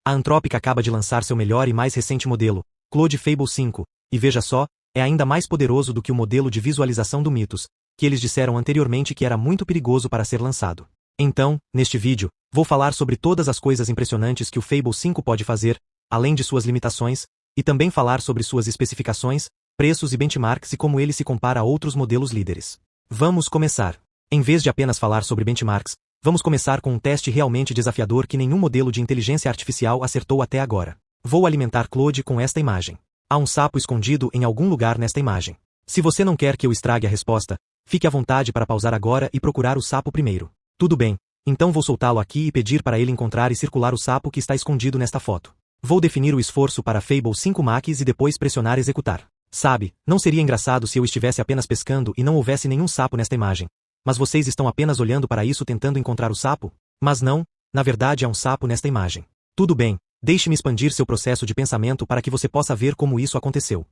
A Anthropic acaba de lançar seu melhor e mais recente modelo, Claude Fable 5, e veja só, é ainda mais poderoso do que o modelo de visualização do Mythos, que eles disseram anteriormente que era muito perigoso para ser lançado. Então, neste vídeo, vou falar sobre todas as coisas impressionantes que o Fable 5 pode fazer, além de suas limitações, e também falar sobre suas especificações, preços e benchmarks e como ele se compara a outros modelos líderes. Vamos começar. Em vez de apenas falar sobre benchmarks, vamos começar com um teste realmente desafiador que nenhum modelo de inteligência artificial acertou até agora. Vou alimentar Claude com esta imagem. Há um sapo escondido em algum lugar nesta imagem. Se você não quer que eu estrague a resposta, fique à vontade para pausar agora e procurar o sapo primeiro. Tudo bem, então vou soltá-lo aqui e pedir para ele encontrar e circular o sapo que está escondido nesta foto. Vou definir o esforço para Fable 5 Max e depois pressionar executar. Sabe, não seria engraçado se eu estivesse apenas pescando e não houvesse nenhum sapo nesta imagem. Mas vocês estão apenas olhando para isso tentando encontrar o sapo? Mas não, na verdade há um sapo nesta imagem. Tudo bem, deixe-me expandir seu processo de pensamento para que você possa ver como isso aconteceu.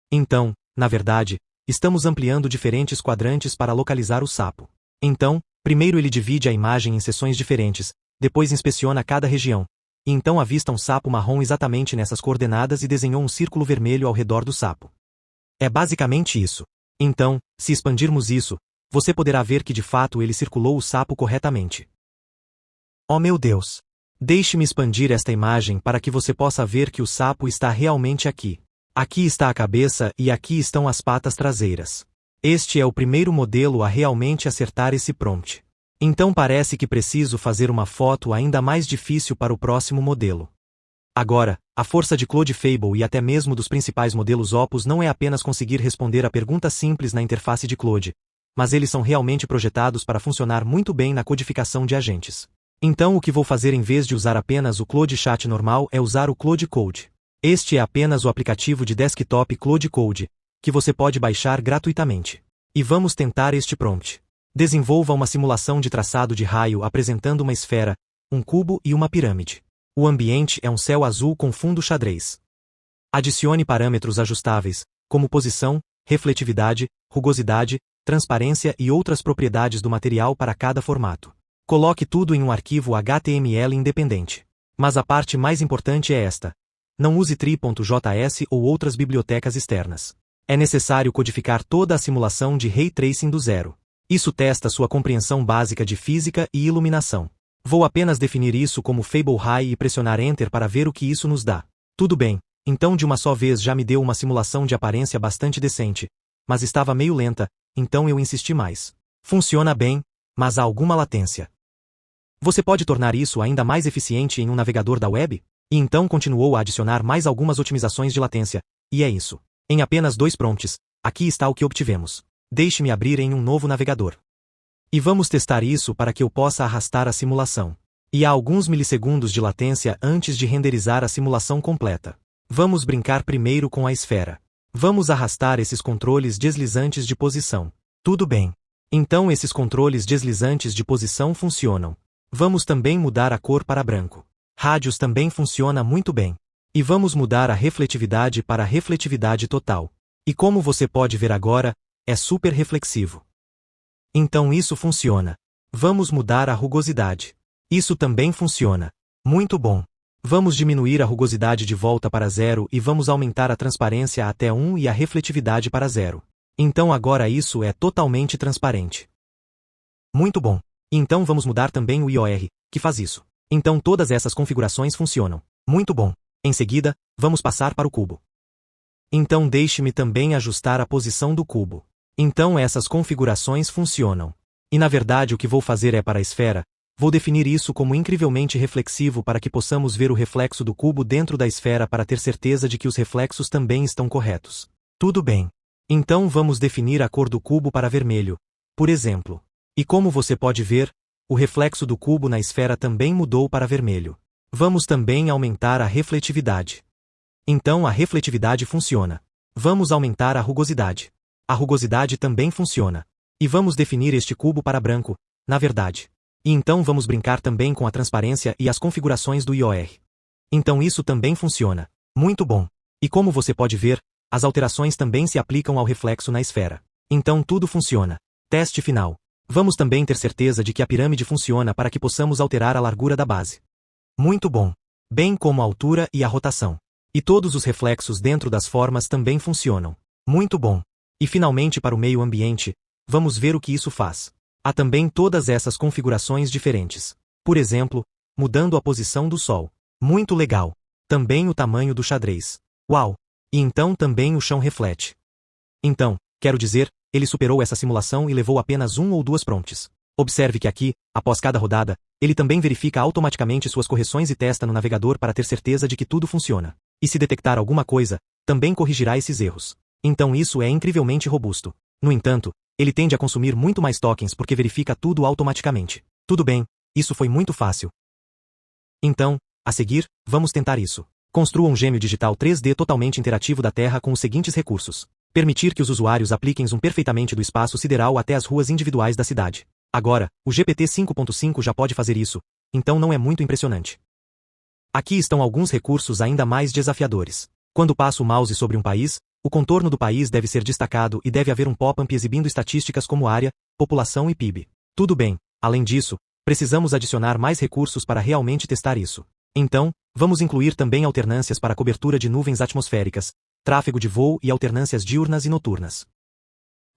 Então, na verdade, estamos ampliando diferentes quadrantes para localizar o sapo. Então, primeiro ele divide a imagem em seções diferentes, depois inspeciona cada região, e então avista um sapo marrom exatamente nessas coordenadas e desenhou um círculo vermelho ao redor do sapo. É basicamente isso. Então, se expandirmos isso, você poderá ver que de fato ele circulou o sapo corretamente. Oh meu Deus! Deixe-me expandir esta imagem para que você possa ver que o sapo está realmente aqui. Aqui está a cabeça e aqui estão as patas traseiras. Este é o primeiro modelo a realmente acertar esse prompt. Então parece que preciso fazer uma foto ainda mais difícil para o próximo modelo. Agora, a força de Claude Fable e até mesmo dos principais modelos Opus não é apenas conseguir responder a perguntas simples na interface de Claude, mas eles são realmente projetados para funcionar muito bem na codificação de agentes. Então o que vou fazer em vez de usar apenas o Claude Chat normal é usar o Claude Code. Este é apenas o aplicativo de desktop Claude Code, que você pode baixar gratuitamente. E vamos tentar este prompt. Desenvolva uma simulação de traçado de raio apresentando uma esfera, um cubo e uma pirâmide. O ambiente é um céu azul com fundo xadrez. Adicione parâmetros ajustáveis, como posição, refletividade, rugosidade, transparência e outras propriedades do material para cada formato. Coloque tudo em um arquivo HTML independente. Mas a parte mais importante é esta. Não use tri.js ou outras bibliotecas externas. É necessário codificar toda a simulação de Ray Tracing do zero. Isso testa sua compreensão básica de física e iluminação. Vou apenas definir isso como Fable High e pressionar Enter para ver o que isso nos dá. Tudo bem, então de uma só vez já me deu uma simulação de aparência bastante decente, mas estava meio lenta, então eu insisti mais. Funciona bem, mas há alguma latência. Você pode tornar isso ainda mais eficiente em um navegador da web? E então continuou a adicionar mais algumas otimizações de latência, e é isso. Em apenas 2 prompts, aqui está o que obtivemos. Deixe-me abrir em um novo navegador. E vamos testar isso para que eu possa arrastar a simulação. E há alguns milissegundos de latência antes de renderizar a simulação completa. Vamos brincar primeiro com a esfera. Vamos arrastar esses controles deslizantes de posição. Tudo bem. Então esses controles deslizantes de posição funcionam. Vamos também mudar a cor para branco. Rádios também funciona muito bem. E vamos mudar a refletividade para refletividade total. E como você pode ver agora, é super reflexivo. Então isso funciona. Vamos mudar a rugosidade. Isso também funciona. Muito bom. Vamos diminuir a rugosidade de volta para 0 e vamos aumentar a transparência até 1 e a refletividade para 0. Então agora isso é totalmente transparente. Muito bom. Então vamos mudar também o IOR, que faz isso. Então todas essas configurações funcionam. Muito bom. Em seguida, vamos passar para o cubo. Então deixe-me também ajustar a posição do cubo. Então essas configurações funcionam. E na verdade o que vou fazer é para a esfera, vou definir isso como incrivelmente reflexivo para que possamos ver o reflexo do cubo dentro da esfera para ter certeza de que os reflexos também estão corretos. Tudo bem. Então vamos definir a cor do cubo para vermelho, por exemplo. E como você pode ver, o reflexo do cubo na esfera também mudou para vermelho. Vamos também aumentar a refletividade. Então a refletividade funciona. Vamos aumentar a rugosidade. A rugosidade também funciona. E vamos definir este cubo para branco, na verdade. E então vamos brincar também com a transparência e as configurações do IOR. Então isso também funciona. Muito bom. E como você pode ver, as alterações também se aplicam ao reflexo na esfera. Então tudo funciona. Teste final. Vamos também ter certeza de que a pirâmide funciona para que possamos alterar a largura da base. Muito bom. bem como a altura e a rotação. E todos os reflexos dentro das formas também funcionam. Muito bom. E finalmente para o meio ambiente, vamos ver o que isso faz. Há também todas essas configurações diferentes. Por exemplo, mudando a posição do Sol. Muito legal. Também o tamanho do xadrez. Uau! E então também o chão reflete. Então, quero dizer, ele superou essa simulação e levou apenas 1 ou 2 prompts. Observe que aqui, após cada rodada, ele também verifica automaticamente suas correções e testa no navegador para ter certeza de que tudo funciona. E se detectar alguma coisa, também corrigirá esses erros. Então isso é incrivelmente robusto. No entanto, ele tende a consumir muito mais tokens porque verifica tudo automaticamente. Tudo bem, isso foi muito fácil. Então, a seguir, vamos tentar isso. Construa um gêmeo digital 3D totalmente interativo da Terra com os seguintes recursos. Permitir que os usuários apliquem zoom perfeitamente do espaço sideral até as ruas individuais da cidade. Agora, o GPT 5.5 já pode fazer isso, então não é muito impressionante. Aqui estão alguns recursos ainda mais desafiadores. Quando passo o mouse sobre um país, o contorno do país deve ser destacado e deve haver um pop-up exibindo estatísticas como área, população e PIB. Tudo bem, além disso, precisamos adicionar mais recursos para realmente testar isso. Então, vamos incluir também alternâncias para cobertura de nuvens atmosféricas, tráfego de voo e alternâncias diurnas e noturnas.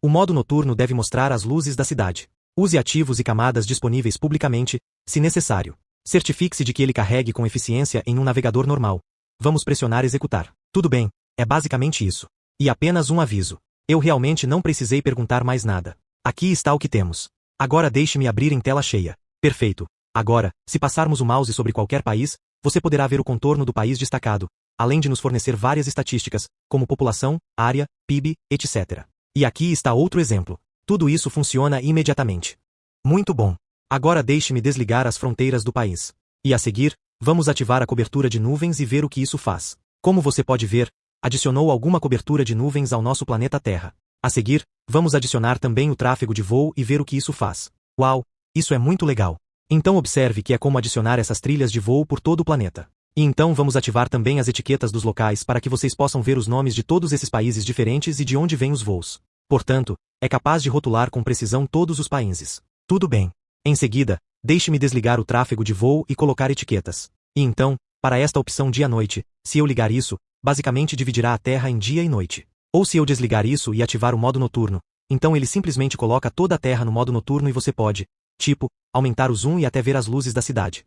O modo noturno deve mostrar as luzes da cidade. Use ativos e camadas disponíveis publicamente, se necessário. Certifique-se de que ele carregue com eficiência em um navegador normal. Vamos pressionar executar. Tudo bem, é basicamente isso. E apenas um aviso. Eu realmente não precisei perguntar mais nada. Aqui está o que temos. Agora deixe-me abrir em tela cheia. Perfeito. Agora, se passarmos o mouse sobre qualquer país, você poderá ver o contorno do país destacado, além de nos fornecer várias estatísticas, como população, área, PIB, etc. E aqui está outro exemplo. Tudo isso funciona imediatamente. Muito bom. Agora deixe-me desligar as fronteiras do país. E a seguir, vamos ativar a cobertura de nuvens e ver o que isso faz. Como você pode ver, adicionou alguma cobertura de nuvens ao nosso planeta Terra. A seguir, vamos adicionar também o tráfego de voo e ver o que isso faz. Uau, isso é muito legal. Então observe que é como adicionar essas trilhas de voo por todo o planeta. E então vamos ativar também as etiquetas dos locais para que vocês possam ver os nomes de todos esses países diferentes e de onde vêm os voos. Portanto, é capaz de rotular com precisão todos os países. Tudo bem. Em seguida, deixe-me desligar o tráfego de voo e colocar etiquetas. E então, para esta opção dia-noite, se eu ligar isso, basicamente dividirá a Terra em dia e noite. Ou se eu desligar isso e ativar o modo noturno, então ele simplesmente coloca toda a Terra no modo noturno e você pode, tipo, aumentar o zoom e até ver as luzes da cidade.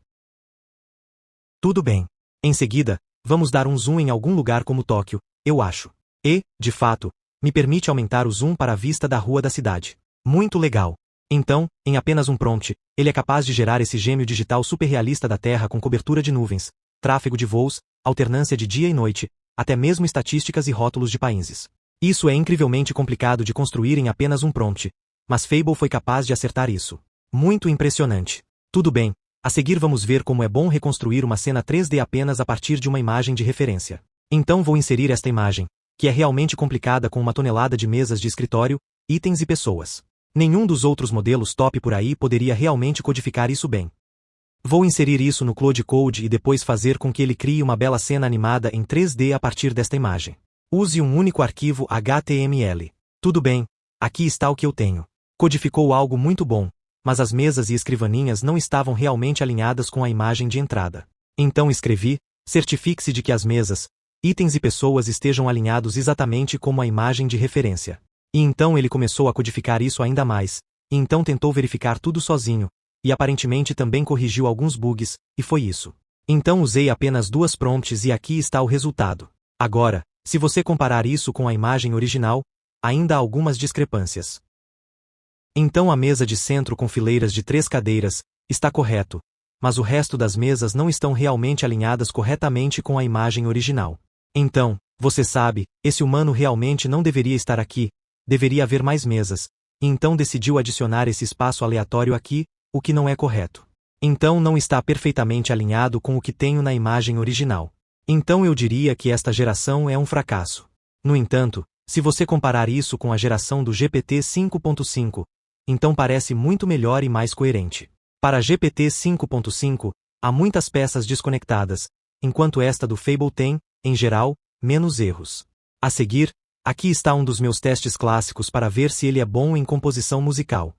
Tudo bem. Em seguida, vamos dar um zoom em algum lugar como Tóquio, eu acho. E, de fato, me permite aumentar o zoom para a vista da rua da cidade. Muito legal. Então, em apenas um prompt, ele é capaz de gerar esse gêmeo digital super realista da Terra com cobertura de nuvens, tráfego de voos, alternância de dia e noite, até mesmo estatísticas e rótulos de países. Isso é incrivelmente complicado de construir em apenas um prompt, mas Fable foi capaz de acertar isso. Muito impressionante. Tudo bem, a seguir vamos ver como é bom reconstruir uma cena 3D apenas a partir de uma imagem de referência. Então vou inserir esta imagem, que é realmente complicada com 1 tonelada de mesas de escritório, itens e pessoas. Nenhum dos outros modelos top por aí poderia realmente codificar isso bem. Vou inserir isso no Claude Code e depois fazer com que ele crie uma bela cena animada em 3D a partir desta imagem. Use um único arquivo HTML. Tudo bem, aqui está o que eu tenho. Codificou algo muito bom, mas as mesas e escrivaninhas não estavam realmente alinhadas com a imagem de entrada. Então escrevi, certifique-se de que as mesas, itens e pessoas estejam alinhados exatamente como a imagem de referência. E então ele começou a codificar isso ainda mais, e então tentou verificar tudo sozinho, e aparentemente também corrigiu alguns bugs, e foi isso. Então usei apenas 2 prompts e aqui está o resultado. Agora, se você comparar isso com a imagem original, ainda há algumas discrepâncias. Então a mesa de centro com fileiras de 3 cadeiras, está correto, mas o resto das mesas não estão realmente alinhadas corretamente com a imagem original. Então, você sabe, esse humano realmente não deveria estar aqui, deveria haver mais mesas, e então decidiu adicionar esse espaço aleatório aqui, o que não é correto. Então não está perfeitamente alinhado com o que tenho na imagem original. Então eu diria que esta geração é um fracasso. No entanto, se você comparar isso com a geração do GPT 5.5, então parece muito melhor e mais coerente. Para GPT 5.5, há muitas peças desconectadas, enquanto esta do Fable tem, em geral, menos erros. A seguir, aqui está um dos meus testes clássicos para ver se ele é bom em composição musical.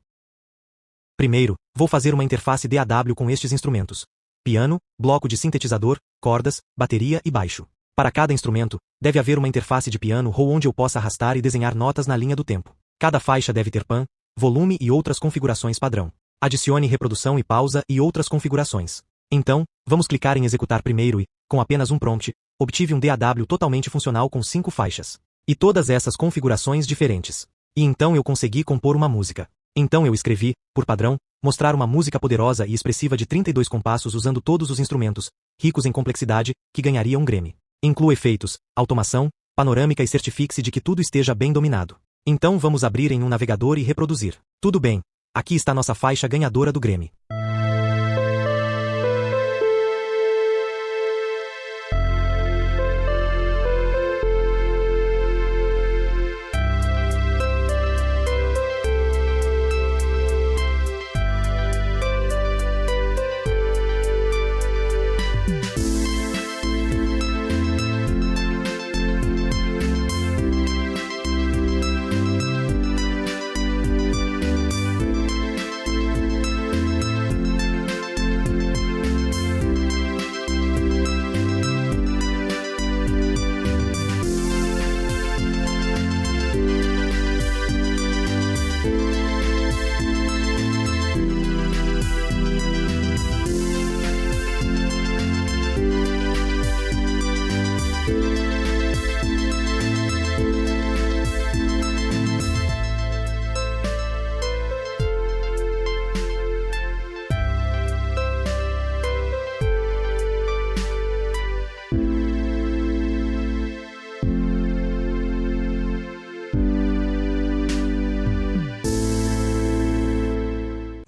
Primeiro, vou fazer uma interface DAW com estes instrumentos: piano, bloco de sintetizador, cordas, bateria e baixo. Para cada instrumento, deve haver uma interface de piano roll onde eu possa arrastar e desenhar notas na linha do tempo. Cada faixa deve ter pan, volume e outras configurações padrão. Adicione reprodução e pausa e outras configurações. Então, vamos clicar em executar primeiro e, com apenas um prompt, obtive um DAW totalmente funcional com 5 faixas. E todas essas configurações diferentes. E então eu consegui compor uma música. Então eu escrevi, por padrão, mostrar uma música poderosa e expressiva de 32 compassos usando todos os instrumentos, ricos em complexidade, que ganharia um Grammy. Inclua efeitos, automação, panorâmica e certifique-se de que tudo esteja bem dominado. Então vamos abrir em um navegador e reproduzir. Tudo bem. Aqui está nossa faixa ganhadora do Grammy.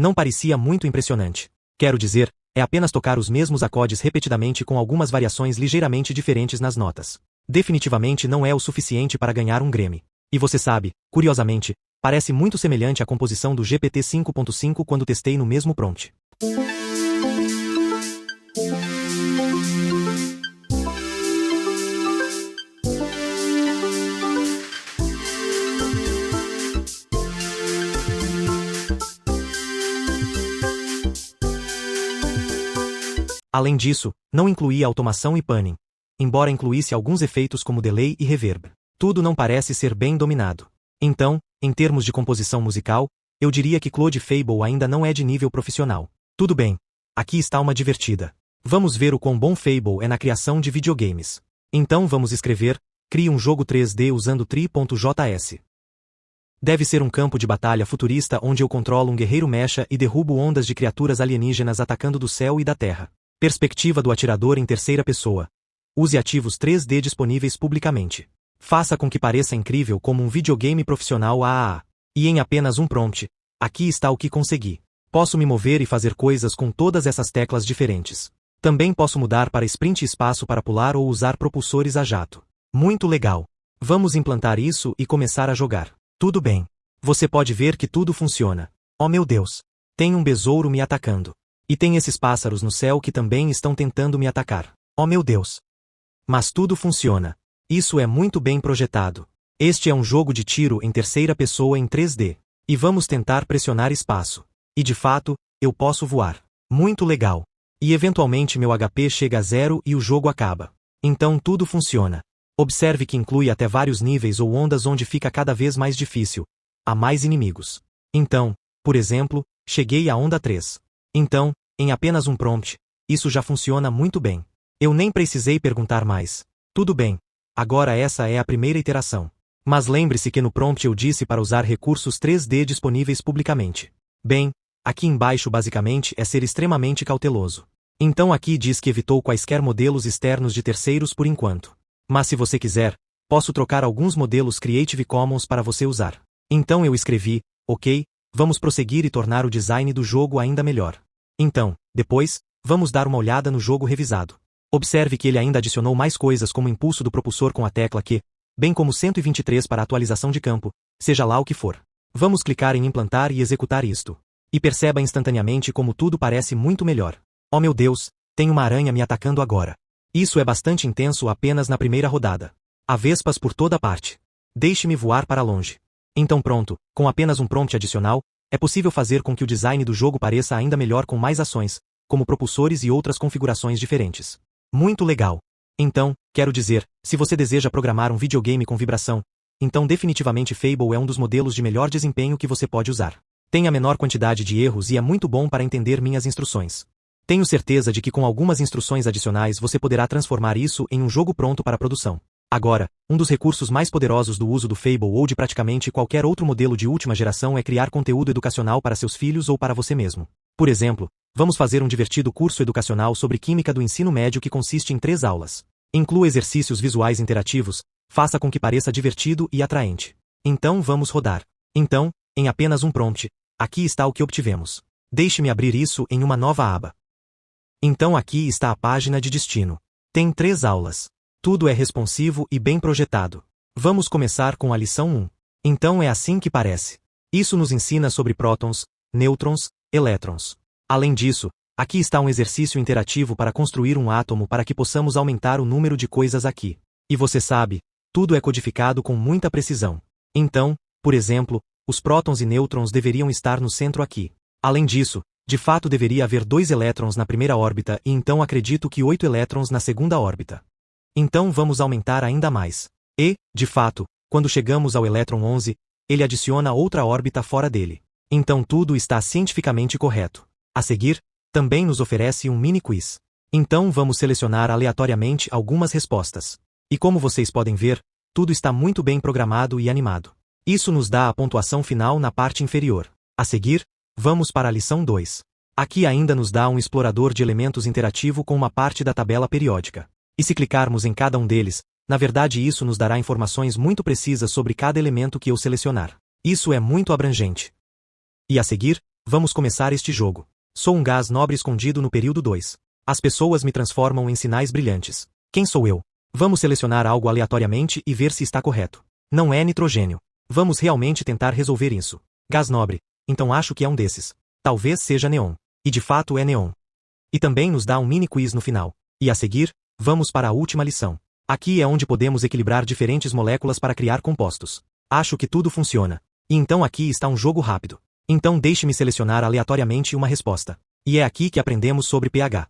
Não parecia muito impressionante. Quero dizer, é apenas tocar os mesmos acordes repetidamente com algumas variações ligeiramente diferentes nas notas. Definitivamente não é o suficiente para ganhar um Grammy. E você sabe, curiosamente, parece muito semelhante à composição do GPT 5.5 quando testei no mesmo prompt. Além disso, não incluía automação e panning, embora incluísse alguns efeitos como delay e reverb. Tudo não parece ser bem dominado. Então, em termos de composição musical, eu diria que Claude Fable ainda não é de nível profissional. Tudo bem. Aqui está uma divertida. Vamos ver o quão bom Fable é na criação de videogames. Então vamos escrever, crie um jogo 3D usando Tree.js. Deve ser um campo de batalha futurista onde eu controlo um guerreiro mecha e derrubo ondas de criaturas alienígenas atacando do céu e da terra. Perspectiva do atirador em terceira pessoa. Use ativos 3D disponíveis publicamente. Faça com que pareça incrível como um videogame profissional AAA. E em apenas um prompt, aqui está o que consegui. Posso me mover e fazer coisas com todas essas teclas diferentes. Também posso mudar para sprint e espaço para pular ou usar propulsores a jato. Muito legal. Vamos implantar isso e começar a jogar. Tudo bem. Você pode ver que tudo funciona. Oh meu Deus. Tem um besouro me atacando. E tem esses pássaros no céu que também estão tentando me atacar. Oh meu Deus. Mas tudo funciona. Isso é muito bem projetado. Este é um jogo de tiro em terceira pessoa em 3D. E vamos tentar pressionar espaço. E de fato, eu posso voar. Muito legal. E eventualmente meu HP chega a 0 e o jogo acaba. Então tudo funciona. Observe que inclui até vários níveis ou ondas onde fica cada vez mais difícil. Há mais inimigos. Então, por exemplo, cheguei à onda 3. Então, em apenas um prompt, isso já funciona muito bem. Eu nem precisei perguntar mais. Tudo bem. Agora essa é a primeira iteração. Mas lembre-se que no prompt eu disse para usar recursos 3D disponíveis publicamente. Bem, aqui embaixo basicamente é ser extremamente cauteloso. Então aqui diz que evitou quaisquer modelos externos de terceiros por enquanto. Mas se você quiser, posso trocar alguns modelos Creative Commons para você usar. Então eu escrevi, ok, vamos prosseguir e tornar o design do jogo ainda melhor. Então, depois, vamos dar uma olhada no jogo revisado. Observe que ele ainda adicionou mais coisas como impulso do propulsor com a tecla Q, bem como 123 para atualização de campo, seja lá o que for. Vamos clicar em implantar e executar isto. E perceba instantaneamente como tudo parece muito melhor. Oh meu Deus, tem uma aranha me atacando agora. Isso é bastante intenso apenas na primeira rodada. Há vespas por toda parte. Deixe-me voar para longe. Então pronto, com apenas um prompt adicional, é possível fazer com que o design do jogo pareça ainda melhor com mais ações, como propulsores e outras configurações diferentes. Muito legal. Então, quero dizer, se você deseja programar um videogame com vibração, então definitivamente Fable é um dos modelos de melhor desempenho que você pode usar. Tem a menor quantidade de erros e é muito bom para entender minhas instruções. Tenho certeza de que com algumas instruções adicionais você poderá transformar isso em um jogo pronto para produção. Agora, um dos recursos mais poderosos do uso do Fable ou de praticamente qualquer outro modelo de última geração é criar conteúdo educacional para seus filhos ou para você mesmo. Por exemplo, vamos fazer um divertido curso educacional sobre química do ensino médio que consiste em 3 aulas. Inclua exercícios visuais interativos, faça com que pareça divertido e atraente. Então vamos rodar. Então, em apenas um prompt, aqui está o que obtivemos. Deixe-me abrir isso em uma nova aba. Então aqui está a página de destino. Tem 3 aulas. Tudo é responsivo e bem projetado. Vamos começar com a lição 1. Então é assim que parece. Isso nos ensina sobre prótons, nêutrons, elétrons. Além disso, aqui está um exercício interativo para construir um átomo para que possamos aumentar o número de coisas aqui. E você sabe, tudo é codificado com muita precisão. Então, por exemplo, os prótons e nêutrons deveriam estar no centro aqui. Além disso, de fato deveria haver 2 elétrons na primeira órbita e então acredito que 8 elétrons na segunda órbita. Então vamos aumentar ainda mais. E, de fato, quando chegamos ao elétron 11, ele adiciona outra órbita fora dele. Então tudo está cientificamente correto. A seguir, também nos oferece um mini quiz. Então vamos selecionar aleatoriamente algumas respostas. E como vocês podem ver, tudo está muito bem programado e animado. Isso nos dá a pontuação final na parte inferior. A seguir, vamos para a lição 2. Aqui ainda nos dá um explorador de elementos interativo com uma parte da tabela periódica. E se clicarmos em cada um deles, na verdade isso nos dará informações muito precisas sobre cada elemento que eu selecionar. Isso é muito abrangente. E a seguir, vamos começar este jogo. Sou um gás nobre escondido no período 2. As pessoas me transformam em sinais brilhantes. Quem sou eu? Vamos selecionar algo aleatoriamente e ver se está correto. Não é nitrogênio. Vamos realmente tentar resolver isso. Gás nobre, então acho que é um desses. Talvez seja neon. E de fato é neon. E também nos dá um mini quiz no final. E a seguir, vamos para a última lição. Aqui é onde podemos equilibrar diferentes moléculas para criar compostos. Acho que tudo funciona. E então aqui está um jogo rápido. Então deixe-me selecionar aleatoriamente uma resposta. E é aqui que aprendemos sobre pH.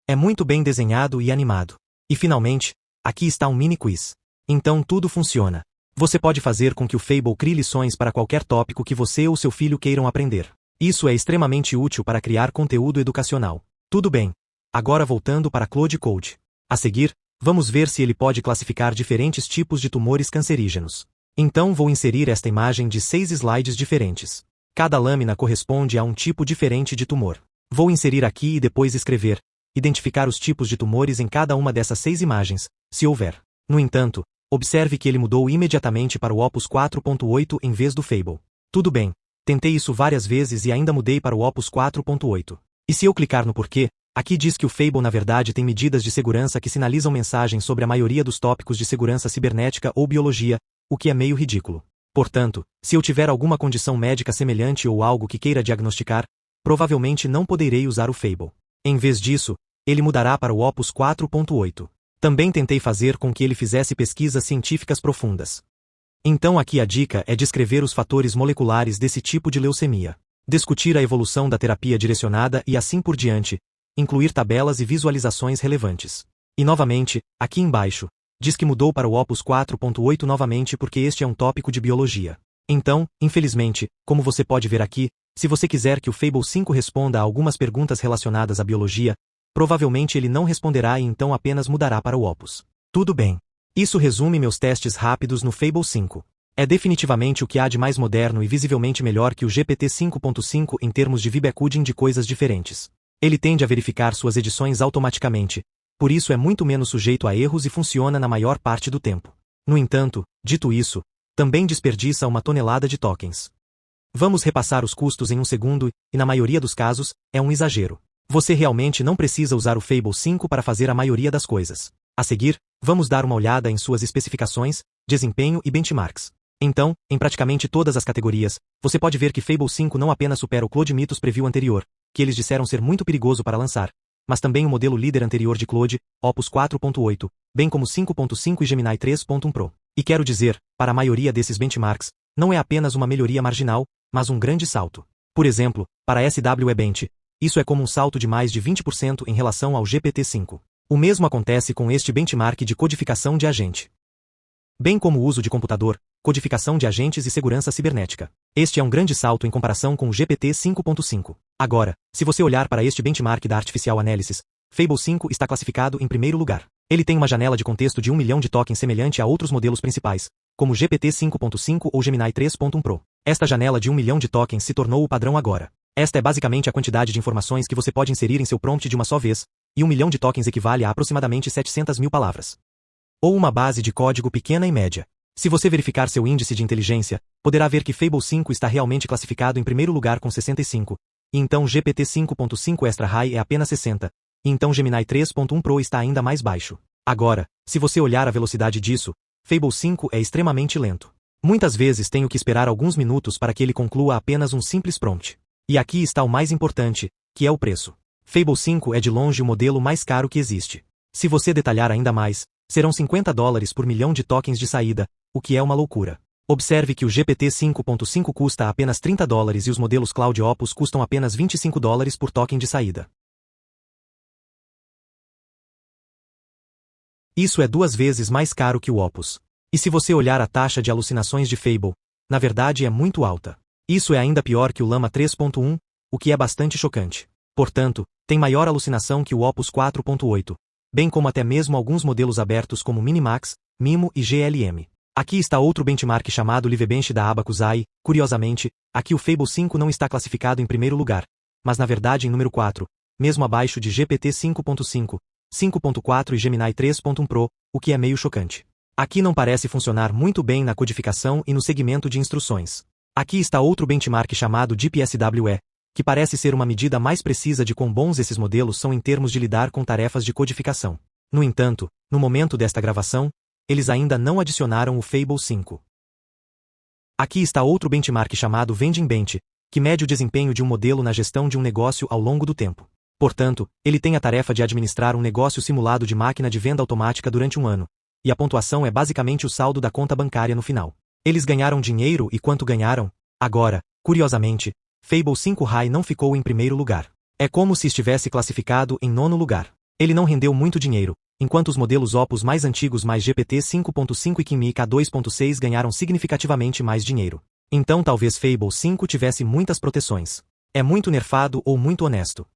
É muito bem desenhado e animado. E finalmente, aqui está um mini quiz. Então tudo funciona. Você pode fazer com que o Fable crie lições para qualquer tópico que você ou seu filho queiram aprender. Isso é extremamente útil para criar conteúdo educacional. Tudo bem. Agora voltando para Cloud Code. A seguir, vamos ver se ele pode classificar diferentes tipos de tumores cancerígenos. Então vou inserir esta imagem de 6 slides diferentes. Cada lâmina corresponde a um tipo diferente de tumor. Vou inserir aqui e depois escrever, identificar os tipos de tumores em cada uma dessas 6 imagens, se houver. No entanto, observe que ele mudou imediatamente para o Opus 4.8 em vez do Fable. Tudo bem, tentei isso várias vezes e ainda mudei para o Opus 4.8. E se eu clicar no porquê, aqui diz que o Fable na verdade tem medidas de segurança que sinalizam mensagens sobre a maioria dos tópicos de segurança cibernética ou biologia, o que é meio ridículo. Portanto, se eu tiver alguma condição médica semelhante ou algo que queira diagnosticar, provavelmente não poderei usar o Fable. Em vez disso, ele mudará para o Opus 4.8. Também tentei fazer com que ele fizesse pesquisas científicas profundas. Então aqui a dica é descrever os fatores moleculares desse tipo de leucemia. Discutir a evolução da terapia direcionada e assim por diante, incluir tabelas e visualizações relevantes. E novamente, aqui embaixo, diz que mudou para o Opus 4.8 novamente porque este é um tópico de biologia. Então, infelizmente, como você pode ver aqui, se você quiser que o Fable 5 responda a algumas perguntas relacionadas à biologia, provavelmente ele não responderá e então apenas mudará para o Opus. Tudo bem. Isso resume meus testes rápidos no Fable 5. É definitivamente o que há de mais moderno e visivelmente melhor que o GPT 5.5 em termos de VBA-coding de coisas diferentes. Ele tende a verificar suas edições automaticamente, por isso é muito menos sujeito a erros e funciona na maior parte do tempo. No entanto, dito isso, também desperdiça uma tonelada de tokens. Vamos repassar os custos em um segundo e, na maioria dos casos, é um exagero. Você realmente não precisa usar o Fable 5 para fazer a maioria das coisas. A seguir, vamos dar uma olhada em suas especificações, desempenho e benchmarks. Então, em praticamente todas as categorias, você pode ver que Fable 5 não apenas supera o Claude Mythos Preview anterior, que eles disseram ser muito perigoso para lançar, mas também o modelo líder anterior de Claude, Opus 4.8, bem como 5.5 e Gemini 3.1 Pro. E quero dizer, para a maioria desses benchmarks, não é apenas uma melhoria marginal, mas um grande salto. Por exemplo, para SWE Bench, isso é como um salto de mais de 20% em relação ao GPT-5. O mesmo acontece com este benchmark de codificação de agente, bem como o uso de computador, codificação de agentes e segurança cibernética. Este é um grande salto em comparação com o GPT 5.5. Agora, se você olhar para este benchmark da Artificial Analysis, Fable 5 está classificado em primeiro lugar. Ele tem uma janela de contexto de 1 milhão de tokens semelhante a outros modelos principais, como GPT 5.5 ou Gemini 3.1 Pro. Esta janela de 1 milhão de tokens se tornou o padrão agora. Esta é basicamente a quantidade de informações que você pode inserir em seu prompt de uma só vez, e 1 milhão de tokens equivale a aproximadamente 700 mil palavras. Ou uma base de código pequena e média. Se você verificar seu índice de inteligência, poderá ver que Fable 5 está realmente classificado em primeiro lugar com 65, e então GPT 5.5 Extra High é apenas 60, e então Gemini 3.1 Pro está ainda mais baixo. Agora, se você olhar a velocidade disso, Fable 5 é extremamente lento. Muitas vezes tenho que esperar alguns minutos para que ele conclua apenas um simples prompt. E aqui está o mais importante, que é o preço. Fable 5 é de longe o modelo mais caro que existe. Se você detalhar ainda mais, serão $50 por milhão de tokens de saída, o que é uma loucura. Observe que o GPT 5.5 custa apenas $30 e os modelos Cloud Opus custam apenas $25 por token de saída. Isso é 2 vezes mais caro que o Opus. E se você olhar a taxa de alucinações de Fable, na verdade é muito alta. Isso é ainda pior que o Llama 3.1, o que é bastante chocante. Portanto, tem maior alucinação que o Opus 4.8, bem como até mesmo alguns modelos abertos como Minimax, Mimo e GLM. Aqui está outro benchmark chamado Livebench da Abacus AI. Curiosamente, aqui o Fable 5 não está classificado em primeiro lugar, mas na verdade em número 4, mesmo abaixo de GPT 5.5, 5.4 e Gemini 3.1 Pro, o que é meio chocante. Aqui não parece funcionar muito bem na codificação e no segmento de instruções. Aqui está outro benchmark chamado DeepSWE, que parece ser uma medida mais precisa de quão bons esses modelos são em termos de lidar com tarefas de codificação. No entanto, no momento desta gravação, eles ainda não adicionaram o Fable 5. Aqui está outro benchmark chamado Vending Bench, que mede o desempenho de um modelo na gestão de um negócio ao longo do tempo. Portanto, ele tem a tarefa de administrar um negócio simulado de máquina de venda automática durante um ano, e a pontuação é basicamente o saldo da conta bancária no final. Eles ganharam dinheiro e quanto ganharam? Agora, curiosamente, Fable 5 High não ficou em primeiro lugar. É como se estivesse classificado em 9º lugar. Ele não rendeu muito dinheiro, enquanto os modelos Opus mais antigos mais GPT 5.5 e Kimi K2.6 ganharam significativamente mais dinheiro. Então talvez Fable 5 tivesse muitas proteções. É muito nerfado ou muito honesto.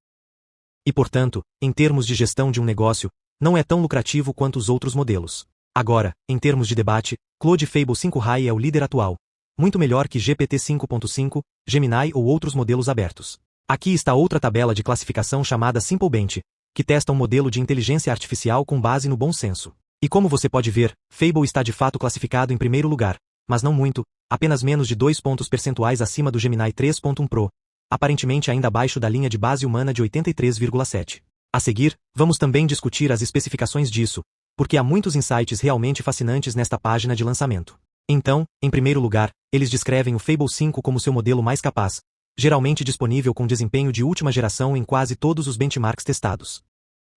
E portanto, em termos de gestão de um negócio, não é tão lucrativo quanto os outros modelos. Agora, em termos de debate, Claude Fable 5 High é o líder atual, muito melhor que GPT 5.5, Gemini ou outros modelos abertos. Aqui está outra tabela de classificação chamada SimpleBench, que testa um modelo de inteligência artificial com base no bom senso. E como você pode ver, Fable está de fato classificado em primeiro lugar, mas não muito, apenas menos de 2 pontos percentuais acima do Gemini 3.1 Pro, aparentemente ainda abaixo da linha de base humana de 83,7. A seguir, vamos também discutir as especificações disso, porque há muitos insights realmente fascinantes nesta página de lançamento. Então, em primeiro lugar, eles descrevem o Fable 5 como seu modelo mais capaz, geralmente disponível com desempenho de última geração em quase todos os benchmarks testados,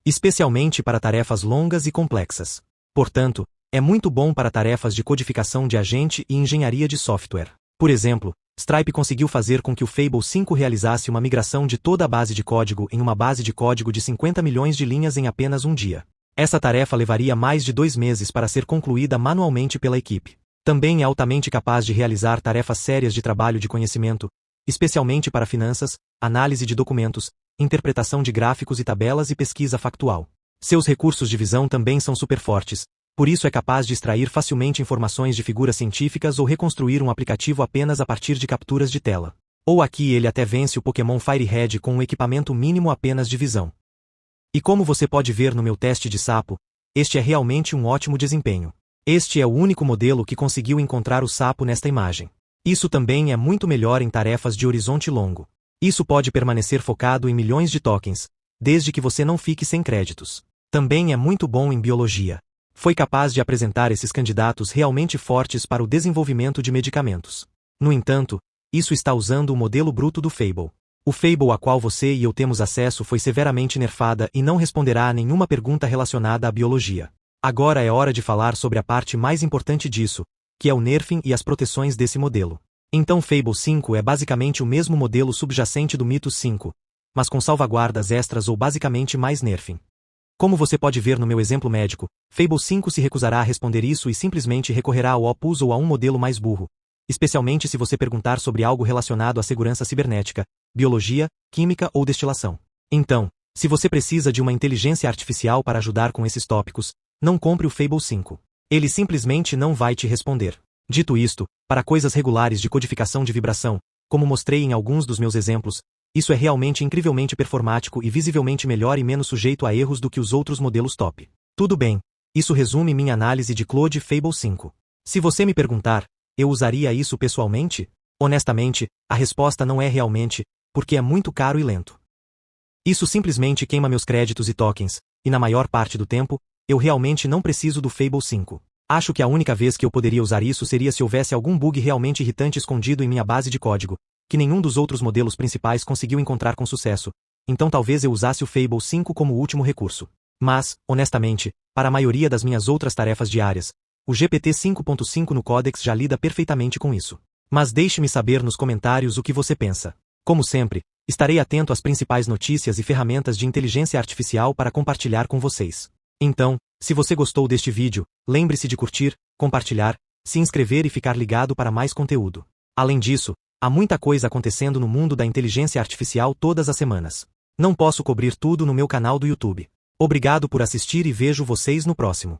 especialmente para tarefas longas e complexas. Portanto, é muito bom para tarefas de codificação de agente e engenharia de software. Por exemplo, Stripe conseguiu fazer com que o Fable 5 realizasse uma migração de toda a base de código em uma base de código de 50 milhões de linhas em apenas um dia. Essa tarefa levaria mais de 2 meses para ser concluída manualmente pela equipe. Também é altamente capaz de realizar tarefas sérias de trabalho de conhecimento, especialmente para finanças, análise de documentos, interpretação de gráficos e tabelas e pesquisa factual. Seus recursos de visão também são super fortes, por isso é capaz de extrair facilmente informações de figuras científicas ou reconstruir um aplicativo apenas a partir de capturas de tela. Ou aqui ele até vence o Pokémon Firehead com um equipamento mínimo apenas de visão. E como você pode ver no meu teste de sapo, este é realmente um ótimo desempenho. Este é o único modelo que conseguiu encontrar o sapo nesta imagem. Isso também é muito melhor em tarefas de horizonte longo. Isso pode permanecer focado em milhões de tokens, desde que você não fique sem créditos. Também é muito bom em biologia. Foi capaz de apresentar esses candidatos realmente fortes para o desenvolvimento de medicamentos. No entanto, isso está usando o modelo bruto do Fable. O Fable a qual você e eu temos acesso foi severamente nerfada e não responderá a nenhuma pergunta relacionada à biologia. Agora é hora de falar sobre a parte mais importante disso, que é o nerfing e as proteções desse modelo. Então Fable 5 é basicamente o mesmo modelo subjacente do Mythos 5, mas com salvaguardas extras ou basicamente mais nerfing. Como você pode ver no meu exemplo médico, Fable 5 se recusará a responder isso e simplesmente recorrerá ao Opus ou a um modelo mais burro, especialmente se você perguntar sobre algo relacionado à segurança cibernética, biologia, química ou destilação. Então, se você precisa de uma inteligência artificial para ajudar com esses tópicos, não compre o Fable 5. Ele simplesmente não vai te responder. Dito isto, para coisas regulares de codificação de vibração, como mostrei em alguns dos meus exemplos, isso é realmente incrivelmente performático e visivelmente melhor e menos sujeito a erros do que os outros modelos top. Tudo bem, isso resume minha análise de Claude Fable 5. Se você me perguntar, eu usaria isso pessoalmente? Honestamente, a resposta não é realmente, porque é muito caro e lento. Isso simplesmente queima meus créditos e tokens, e na maior parte do tempo, eu realmente não preciso do Fable 5. Acho que a única vez que eu poderia usar isso seria se houvesse algum bug realmente irritante escondido em minha base de código, que nenhum dos outros modelos principais conseguiu encontrar com sucesso, então talvez eu usasse o Fable 5 como último recurso. Mas, honestamente, para a maioria das minhas outras tarefas diárias, o GPT 5.5 no Codex já lida perfeitamente com isso. Mas deixe-me saber nos comentários o que você pensa. Como sempre, estarei atento às principais notícias e ferramentas de inteligência artificial para compartilhar com vocês. Então, se você gostou deste vídeo, lembre-se de curtir, compartilhar, se inscrever e ficar ligado para mais conteúdo. Além disso, há muita coisa acontecendo no mundo da inteligência artificial todas as semanas. Não posso cobrir tudo no meu canal do YouTube. Obrigado por assistir e vejo vocês no próximo.